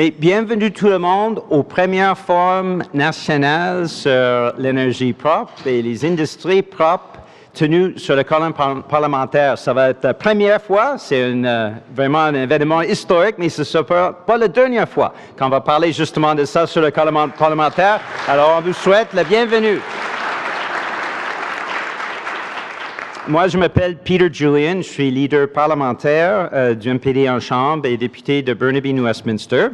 Et bienvenue tout le monde au premier forum national sur l'énergie propre et les industries propres tenu sur le colonne parlementaire. Ça va être la première fois, c'est vraiment un événement historique, mais ce ne sera pas la dernière fois qu'on va parler justement de ça sur le colonne parlementaire. Alors on vous souhaite la bienvenue. Moi, je m'appelle Peter Julian, je suis leader parlementaire du NPD en Chambre et député de Burnaby-New Westminster.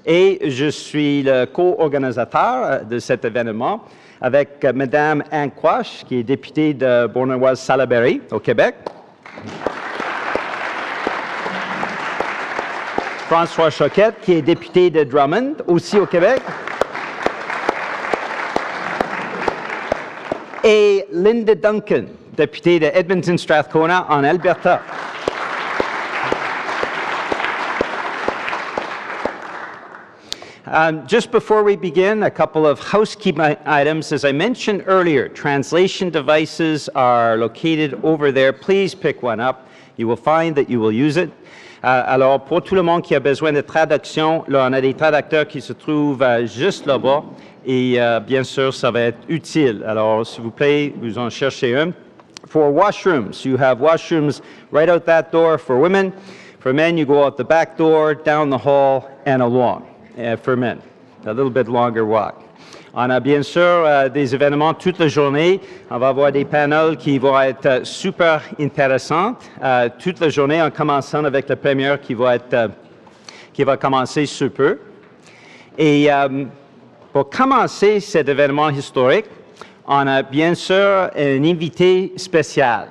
Et je suis le co-organisateur de cet événement avec Mme Anne Quash, qui est députée de Beauharnois-Salaberry au Québec. François Choquette, qui est député de Drummond, aussi au Québec. Et Linda Duncan, députée de Edmonton-Strathcona en Alberta. Just before we begin, a couple of housekeeping items. As I mentioned earlier, translation devices are located over there. Please pick one up. You will find that you will use it. Alors, pour tout le monde qui a besoin de traduction, là, on a des traducteurs qui se trouvent juste là-bas. Et bien sûr, ça va être utile. Alors, s'il vous plaît, vous en cherchez un. For washrooms, you have washrooms right out that door for women. For men, you go out the back door, down the hall, and along. For men, a little bit longer walk. On a bien sûr des événements toute la journée. On va avoir des panels qui vont être super intéressants toute la journée, en commençant avec la première qui va commencer sous peu. Et pour commencer cet événement historique, on a bien sûr un invité spécial.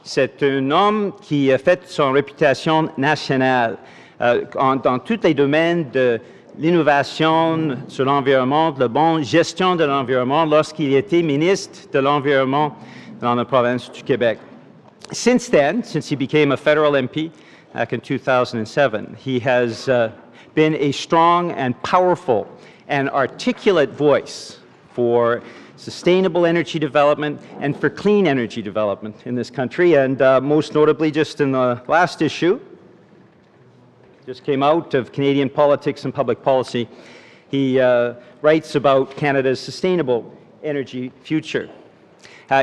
C'est un homme qui a fait son réputation nationale dans tous les domaines de l'innovation sur l'environnement, de la bonne gestion de l'environnement lorsqu'il était ministre de l'Environnement dans la province du Québec. Since then, since he became a federal MP back in 2007, he has been a strong and powerful and articulate voice for sustainable energy development and for clean energy development in this country, and most notably just in the last issue, just came out of Canadian Politics and Public Policy, he writes about Canada's sustainable energy future.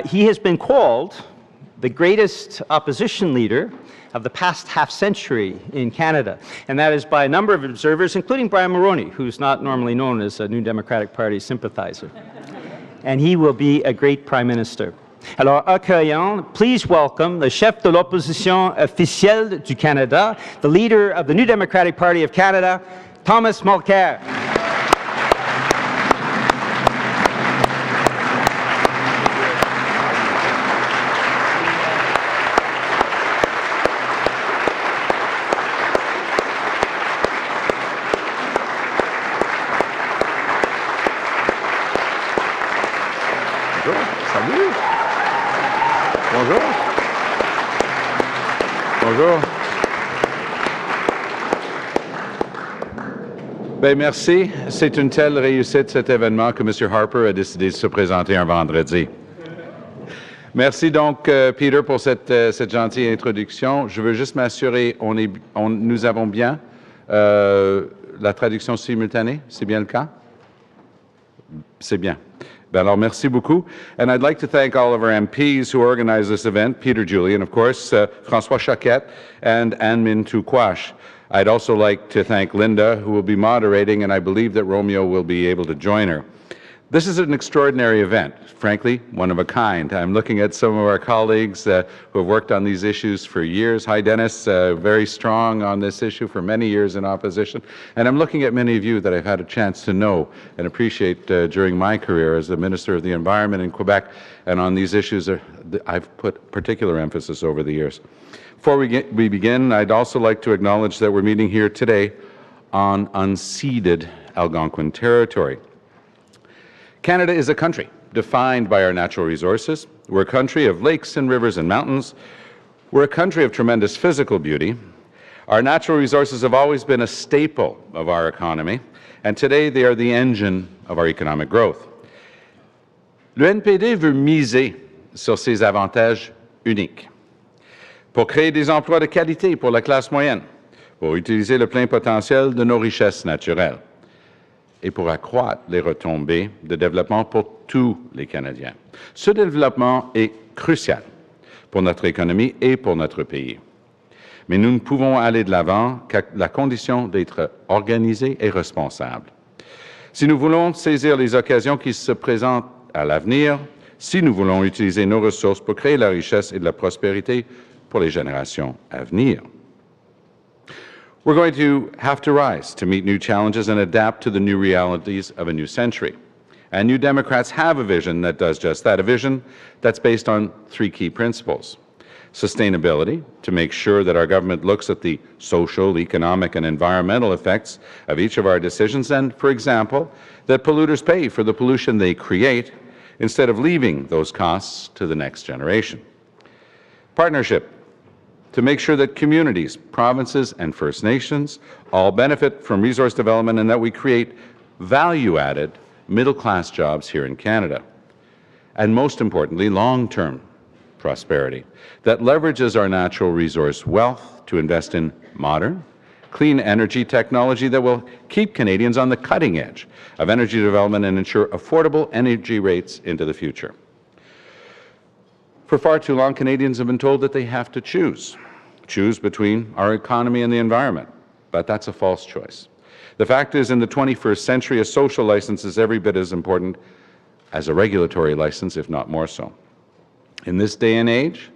He has been called the greatest opposition leader of the past half-century in Canada, and that is by a number of observers, including Brian Mulroney, who's not normally known as a New Democratic Party sympathizer. And he will be a great Prime Minister. Alors, accueillons, please welcome the chef de l'opposition officielle du Canada, the leader of the New Democratic Party of Canada, Thomas Mulcair. Bonjour. Bien, merci. C'est une telle réussite, cet événement, que M. Harper a décidé de se présenter un vendredi. Merci donc, Peter, pour cette gentille introduction. Je veux juste m'assurer, nous avons bien la traduction simultanée. C'est bien le cas? C'est bien. Alors, merci beaucoup. And I'd like to thank all of our MPs who organized this event, Peter Julian, of course, François Choquette, and Minh-Thu. I'd also like to thank Linda, who will be moderating, and I believe that Romeo will be able to join her. This is an extraordinary event, frankly, one of a kind. I'm looking at some of our colleagues who have worked on these issues for years. Hi, Dennis, very strong on this issue for many years in opposition. And I'm looking at many of you that I've had a chance to know and appreciate during my career as the Minister of the Environment in Quebec. And on these issues, I've put particular emphasis over the years. Before we begin, I'd also like to acknowledge that we're meeting here today on unceded Algonquin territory. Canada is a country defined by our natural resources. We're a country of lakes and rivers and mountains. We're a country of tremendous physical beauty. Our natural resources have always been a staple of our economy, and today they are the engine of our economic growth. Le NPD veut miser sur ces avantages uniques pour créer des emplois de qualité pour la classe moyenne, pour utiliser le plein potentiel de nos richesses naturelles et pour accroître les retombées de développement pour tous les Canadiens. Ce développement est crucial pour notre économie et pour notre pays. Mais nous ne pouvons aller de l'avant qu'à la condition d'être organisés et responsables. Si nous voulons saisir les occasions qui se présentent à l'avenir, si nous voulons utiliser nos ressources pour créer la richesse et de la prospérité pour les générations à venir, we're going to have to rise to meet new challenges and adapt to the new realities of a new century. And New Democrats have a vision that does just that, a vision that's based on three key principles. Sustainability, to make sure that our government looks at the social, economic, and environmental effects of each of our decisions, and, for example, that polluters pay for the pollution they create instead of leaving those costs to the next generation. Partnership, to make sure that communities, provinces, and First Nations all benefit from resource development and that we create value-added middle-class jobs here in Canada. And most importantly, long-term prosperity that leverages our natural resource wealth to invest in modern, clean energy technology that will keep Canadians on the cutting edge of energy development and ensure affordable energy rates into the future. For far too long, Canadians have been told that they have to choose between our economy and the environment, but that's a false choice. The fact is, in the 21st century, a social license is every bit as important as a regulatory license, if not more so. In this day and age,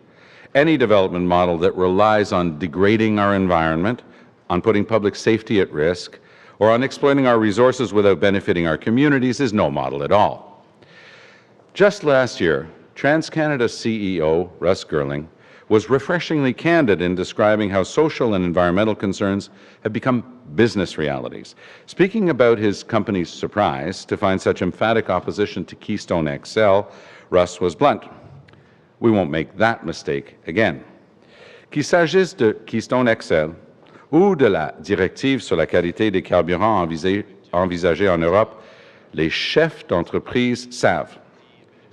any development model that relies on degrading our environment, on putting public safety at risk, or on exploiting our resources without benefiting our communities is no model at all. Just last year, TransCanada CEO Russ Girling was refreshingly candid in describing how social and environmental concerns have become business realities. Speaking about his company's surprise to find such emphatic opposition to Keystone XL, Russ was blunt. We won't make that mistake again. Qu'il s'agisse de Keystone XL ou de la directive sur la qualité des carburants envisagée en Europe, les chefs d'entreprise savent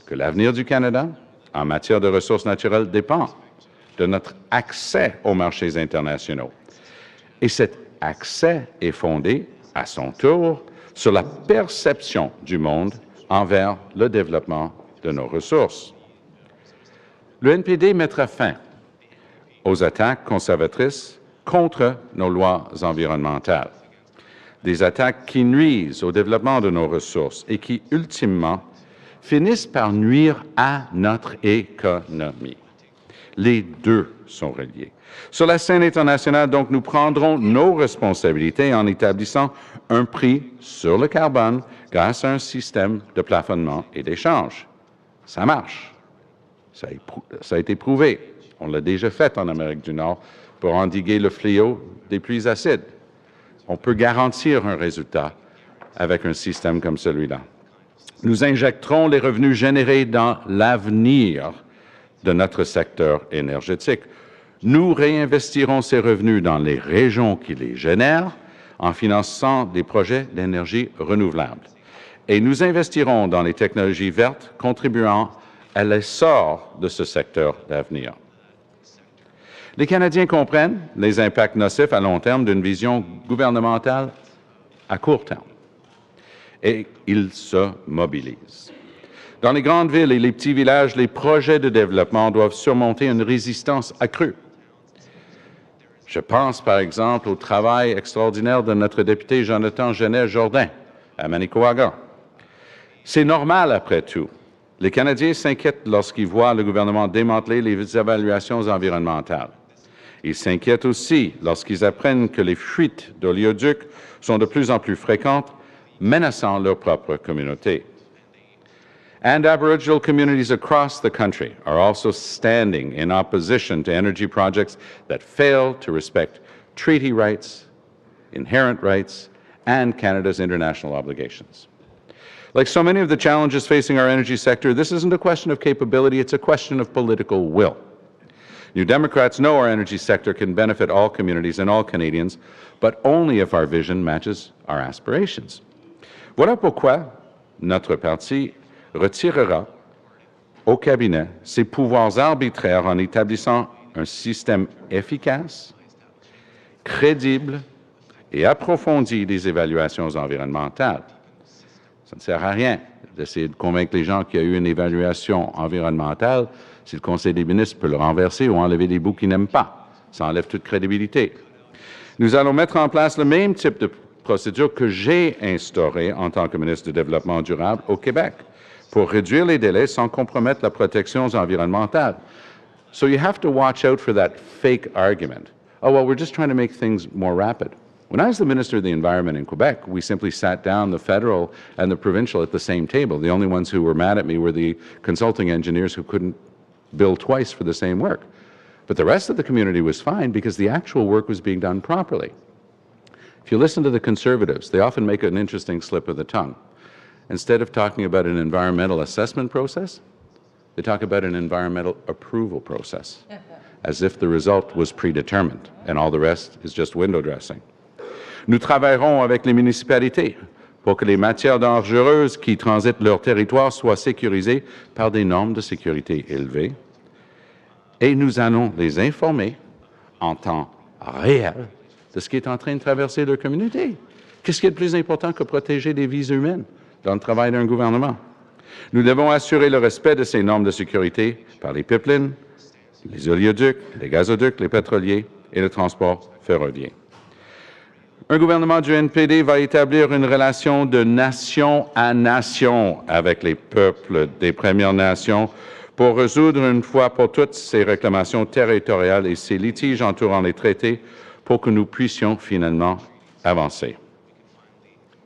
que l'avenir du Canada en matière de ressources naturelles dépend de notre accès aux marchés internationaux. Et cet accès est fondé, à son tour, sur la perception du monde envers le développement de nos ressources. Le NPD mettra fin aux attaques conservatrices contre nos lois environnementales, des attaques qui nuisent au développement de nos ressources et qui, ultimement, finissent par nuire à notre économie. Les deux sont reliés. Sur la scène internationale, donc, nous prendrons nos responsabilités en établissant un prix sur le carbone grâce à un système de plafonnement et d'échange. Ça marche. Ça a été prouvé. On l'a déjà fait en Amérique du Nord pour endiguer le fléau des pluies acides. On peut garantir un résultat avec un système comme celui-là. Nous injecterons les revenus générés dans l'avenir de notre secteur énergétique. Nous réinvestirons ces revenus dans les régions qui les génèrent en finançant des projets d'énergie renouvelable. Et nous investirons dans les technologies vertes contribuant à l'essor de ce secteur d'avenir. Les Canadiens comprennent les impacts nocifs à long terme d'une vision gouvernementale à court terme et ils se mobilisent. Dans les grandes villes et les petits villages, les projets de développement doivent surmonter une résistance accrue. Je pense par exemple au travail extraordinaire de notre député Jonathan Genet-Jourdain à Manicouagan. C'est normal après tout. Les Canadiens s'inquiètent lorsqu'ils voient le gouvernement démanteler les évaluations environnementales. Ils s'inquiètent aussi lorsqu'ils apprennent que les fuites d'oléoducs sont de plus en plus fréquentes, menaçant leur propre communauté. And Aboriginal communities across the country are also standing in opposition to energy projects that fail to respect treaty rights, inherent rights, and Canada's international obligations. Like so many of the challenges facing our energy sector, this isn't a question of capability, it's a question of political will. New Democrats know our energy sector can benefit all communities and all Canadians, but only if our vision matches our aspirations. Voilà pourquoi notre parti retirera au cabinet ses pouvoirs arbitraires en établissant un système efficace, crédible et approfondie des évaluations environnementales. Ça ne sert à rien d'essayer de convaincre les gens qu'il y a eu une évaluation environnementale si le Conseil des ministres peut le renverser ou enlever des bouts qu'ils n'aiment pas. Ça enlève toute crédibilité. Nous allons mettre en place le même type de procédure que j'ai instauré en tant que ministre du Développement durable au Québec pour réduire les délais sans compromettre la protection environnementale. So you have to watch out for that fake argument. Oh, well, we're just trying to make things more rapid. When I was the Minister of the Environment in Quebec, we simply sat down, the federal and the provincial, at the same table. The only ones who were mad at me were the consulting engineers who couldn't bill twice for the same work. But the rest of the community was fine because the actual work was being done properly. If you listen to the Conservatives, they often make an interesting slip of the tongue. Instead of talking about an environmental assessment process, they talk about an environmental approval process, as if the result was predetermined and all the rest is just window dressing. Nous travaillerons avec les municipalités pour que les matières dangereuses qui transitent leur territoire soient sécurisées par des normes de sécurité élevées. Et nous allons les informer en temps réel de ce qui est en train de traverser leur communauté. Qu'est-ce qui est le plus important que protéger des vies humaines dans le travail d'un gouvernement? Nous devons assurer le respect de ces normes de sécurité par les pipelines, les oléoducs, les gazoducs, les pétroliers et le transport ferroviaire. Un gouvernement du NPD va établir une relation de nation à nation avec les peuples des Premières Nations pour résoudre une fois pour toutes ces réclamations territoriales et ces litiges entourant les traités pour que nous puissions finalement avancer.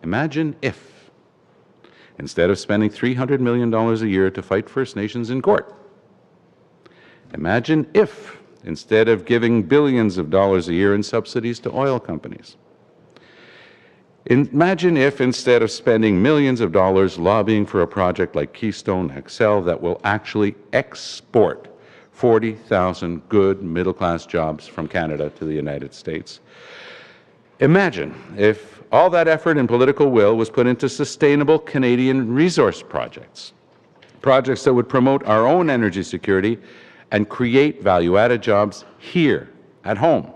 Imagine if, instead of spending $300 million a year to fight First Nations in court, imagine if, instead of giving billions of dollars a year in subsidies to oil companies, imagine if, instead of spending millions of dollars lobbying for a project like Keystone XL that will actually export 40,000 good middle-class jobs from Canada to the United States, imagine if all that effort and political will was put into sustainable Canadian resource projects, projects that would promote our own energy security and create value-added jobs here at home.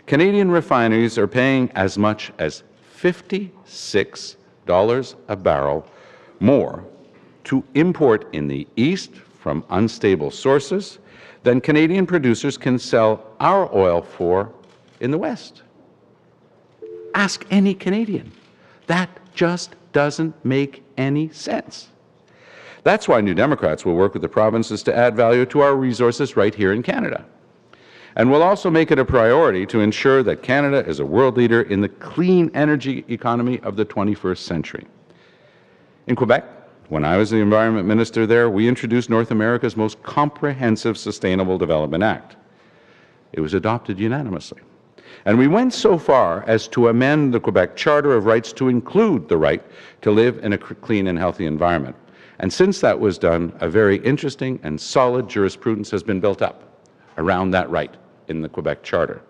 Canadian refineries are paying as much as $56 a barrel more to import in the East from unstable sources than Canadian producers can sell our oil for in the West. Ask any Canadian. That just doesn't make any sense. That's why New Democrats will work with the provinces to add value to our resources right here in Canada. And we'll also make it a priority to ensure that Canada is a world leader in the clean energy economy of the 21st century. In Quebec, when I was the Environment Minister there, we introduced North America's most comprehensive Sustainable Development Act. It was adopted unanimously. And we went so far as to amend the Quebec Charter of Rights to include the right to live in a clean and healthy environment. And since that was done, a very interesting and solid jurisprudence has been built up around that right in the Quebec Charter.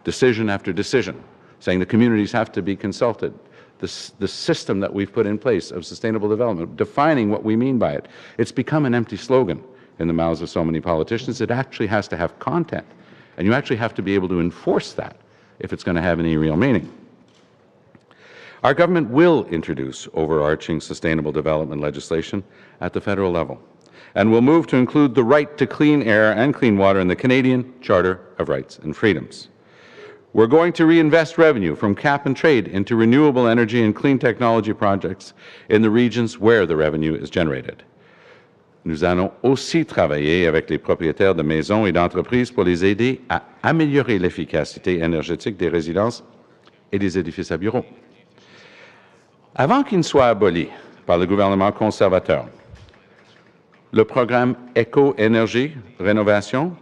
Decision after decision, saying the communities have to be consulted. The system that we've put in place of sustainable development, defining what we mean by it. It's become an empty slogan in the mouths of so many politicians. It actually has to have content, and you actually have to be able to enforce that if it's going to have any real meaning. Our government will introduce overarching sustainable development legislation at the federal level, and will move to include the right to clean air and clean water in the Canadian Charter of Rights and Freedoms. We're going to reinvest revenue from cap and trade into renewable energy and clean technology projects in the regions where the revenue is generated. Nous allons aussi travailler avec les propriétaires de maisons et d'entreprises pour les aider à améliorer l'efficacité énergétique des résidences et des édifices à bureaux. Avant qu'il ne soit aboli par le gouvernement conservateur, le programme Éco-Énergie Rénovation,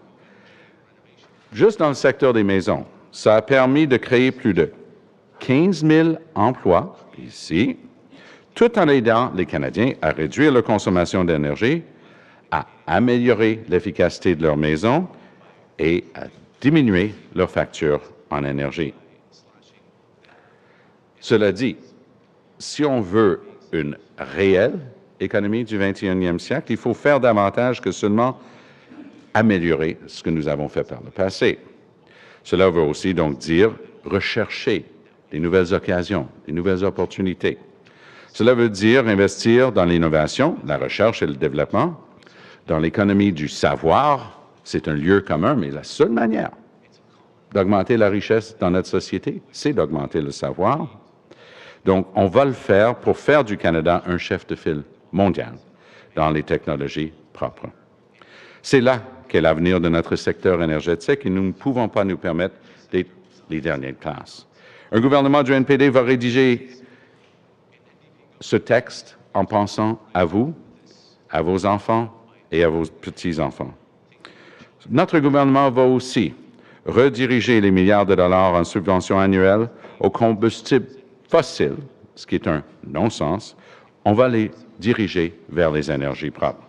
juste dans le secteur des maisons, ça a permis de créer plus de 15 000 emplois ici, tout en aidant les Canadiens à réduire leur consommation d'énergie, à améliorer l'efficacité de leurs maisons et à diminuer leurs factures en énergie. Cela dit, si on veut une réelle économie du 21e siècle, il faut faire davantage que seulement améliorer ce que nous avons fait par le passé. Cela veut aussi donc dire rechercher des nouvelles occasions, des nouvelles opportunités. Cela veut dire investir dans l'innovation, la recherche et le développement, dans l'économie du savoir. C'est un lieu commun, mais la seule manière d'augmenter la richesse dans notre société, c'est d'augmenter le savoir. Donc, on va le faire pour faire du Canada un chef de file mondial dans les technologies propres. C'est là qu'est l'avenir de notre secteur énergétique et nous ne pouvons pas nous permettre d'être les derniers de classe. Un gouvernement du NPD va rédiger ce texte en pensant à vous, à vos enfants et à vos petits-enfants. Notre gouvernement va aussi rediriger les milliards de dollars en subventions annuelles aux combustibles fossiles, ce qui est un non-sens. On va les diriger vers les énergies propres.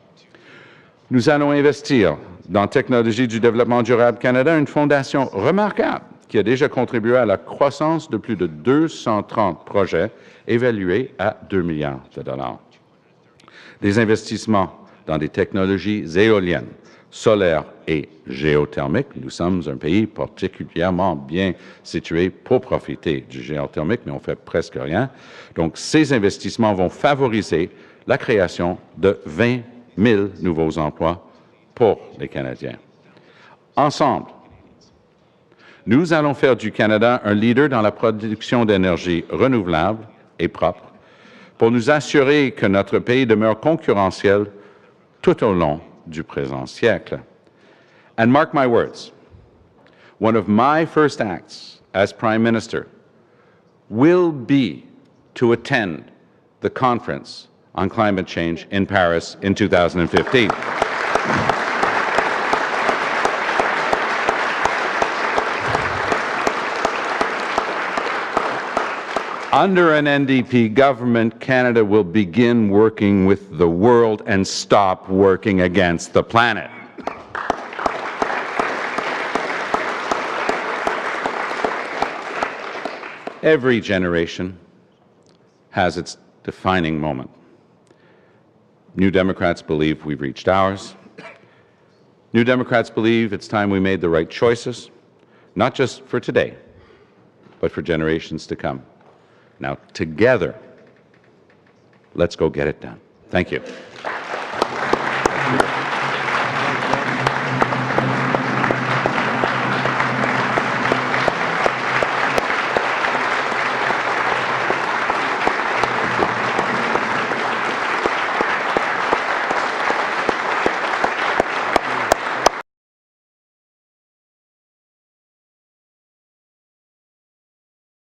Nous allons investir dans Technologie du développement durable Canada, une fondation remarquable qui a déjà contribué à la croissance de plus de 230 projets évalués à 2 milliards de dollars. Des investissements dans des technologies éoliennes, solaires et géothermiques. Nous sommes un pays particulièrement bien situé pour profiter du géothermique, mais on fait presque rien. Donc, ces investissements vont favoriser la création de 20 000 nouveaux emplois pour les Canadiens. Ensemble, nous allons faire du Canada un leader dans la production d'énergie renouvelable et propre pour nous assurer que notre pays demeure concurrentiel tout au long du présent siècle. And mark my words, one of my first acts as Prime Minister will be to attend the conference on climate change in Paris in 2015. Under an NDP government, Canada will begin working with the world and stop working against the planet. Every generation has its defining moment. New Democrats believe we've reached ours. New Democrats believe it's time we made the right choices, not just for today, but for generations to come. Now, together, let's go get it done. Thank you.